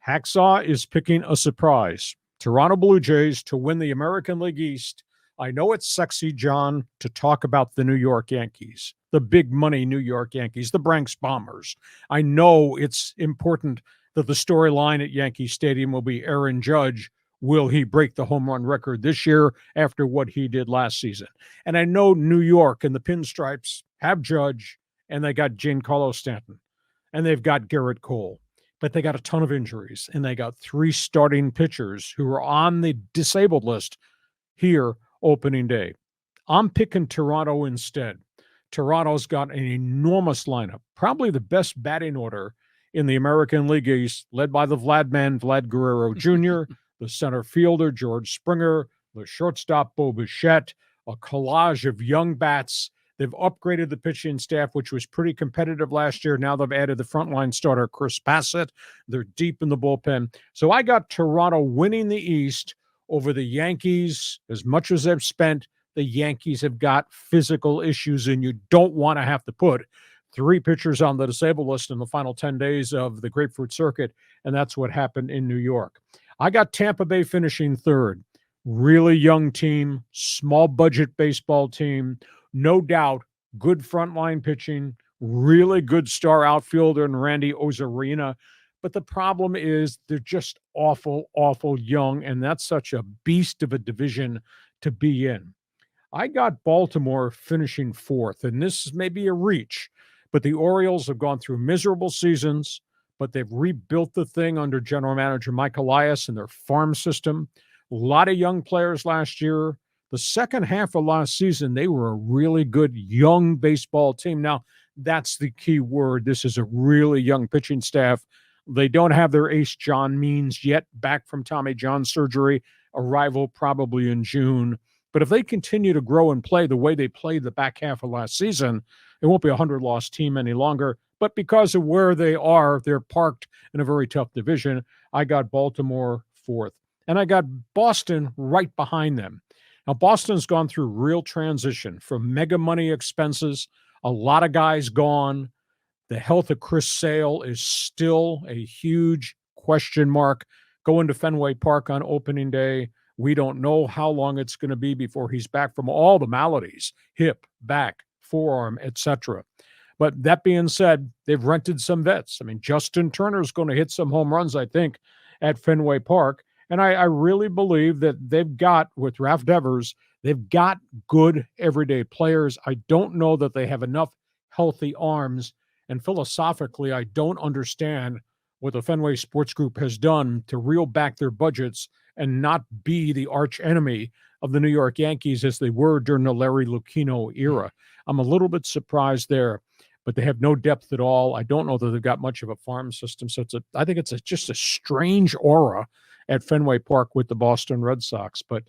Hacksaw is picking a surprise. Toronto Blue Jays to win the American League East. I know it's sexy, John, to talk about the New York Yankees, the big money New York Yankees, the Bronx Bombers. I know it's important that the storyline at Yankee Stadium will be Aaron Judge. Will he break the home run record this year after what he did last season? And I know New York and the Pinstripes have Judge, and they got Giancarlo Stanton, and they've got Garrett Cole. But they got a ton of injuries, and they got 3 starting pitchers who are on the disabled list here opening day. I'm picking Toronto instead. Toronto's got an enormous lineup, probably the best batting order in the American League East, led by the Vlad Guerrero Jr., the center fielder, George Springer, the shortstop, Bo Bichette, a collage of young bats. They've upgraded the pitching staff, which was pretty competitive last year. Now they've added the frontline starter, Chris Bassett. They're deep in the bullpen. So I got Toronto winning the East over the Yankees. As much as they've spent, the Yankees have got physical issues, and you don't want to have to put 3 pitchers on the disabled list in the final 10 days of the Grapefruit Circuit, and that's what happened in New York. I got Tampa Bay finishing third. Really young team, small budget baseball team. No doubt, good frontline pitching, really good star outfielder in Randy Ozarena. But the problem is they're just awful, awful young, and that's such a beast of a division to be in. I got Baltimore finishing 4th, and this may be a reach, but the Orioles have gone through miserable seasons, but they've rebuilt the thing under general manager Mike Elias and their farm system. A lot of young players last year. The second half of last season, they were a really good young baseball team. Now, that's the key word. This is a really young pitching staff. They don't have their ace, John Means, yet back from Tommy John surgery, arrival probably in June. But if they continue to grow and play the way they played the back half of last season, it won't be a 100-loss team any longer. But because of where they are, they're parked in a very tough division. I got Baltimore 4th. And I got Boston right behind them. Now, Boston's gone through real transition from mega money expenses, a lot of guys gone. The health of Chris Sale is still a huge question mark. Going to Fenway Park on opening day, we don't know how long it's going to be before he's back from all the maladies, hip, back, forearm, etc. But that being said, they've rented some vets. I mean, Justin Turner's going to hit some home runs, I think, at Fenway Park. And I really believe that they've got, with Ralph Devers, they've got good everyday players. I don't know that they have enough healthy arms. And philosophically, I don't understand what the Fenway Sports Group has done to reel back their budgets and not be the arch enemy of the New York Yankees as they were during the Larry Lucchino era. I'm a little bit surprised there, but they have no depth at all. I don't know that they've got much of a farm system. So I think it's just a strange aura at Fenway Park with the Boston Red Sox. But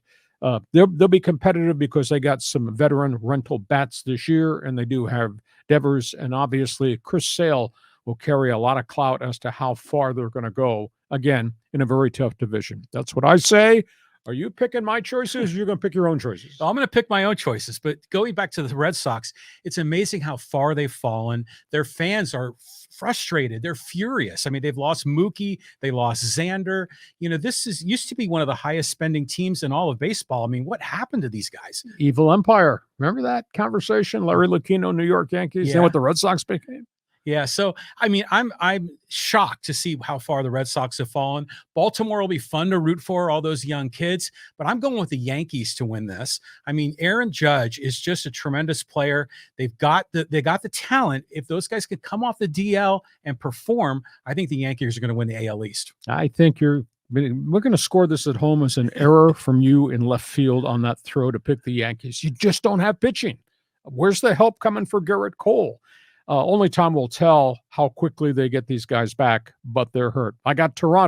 they'll be competitive because they got some veteran rental bats this year, and they do have Devers, and obviously Chris Sale will carry a lot of clout as to how far they're going to go, again, in a very tough division. That's what I say. Are you picking my choices, or you're going to pick your own choices? I'm going to pick my own choices, but going back to the Red Sox, it's amazing how far they've fallen. Their fans are frustrated. They're furious. I mean, they've lost Mookie. They lost Xander. You know, this used to be one of the highest spending teams in all of baseball. I mean, what happened to these guys? Evil Empire. Remember that conversation? Larry Lucchino, New York Yankees. Yeah. You know what the Red Sox became? Yeah, so I mean, I'm shocked to see how far the Red Sox have fallen. Baltimore will be fun to root for, all those young kids, but I'm going with the Yankees to win this. I mean, Aaron Judge is just a tremendous player. They got the talent. If those guys could come off the DL and perform, I think the Yankees are going to win the AL East. I think we're going to score this at home as an error from you in left field on that throw to pick the Yankees. You just don't have pitching. Where's the help coming for Garrett Cole? Only time will tell how quickly they get these guys back, but they're hurt. I got Toronto.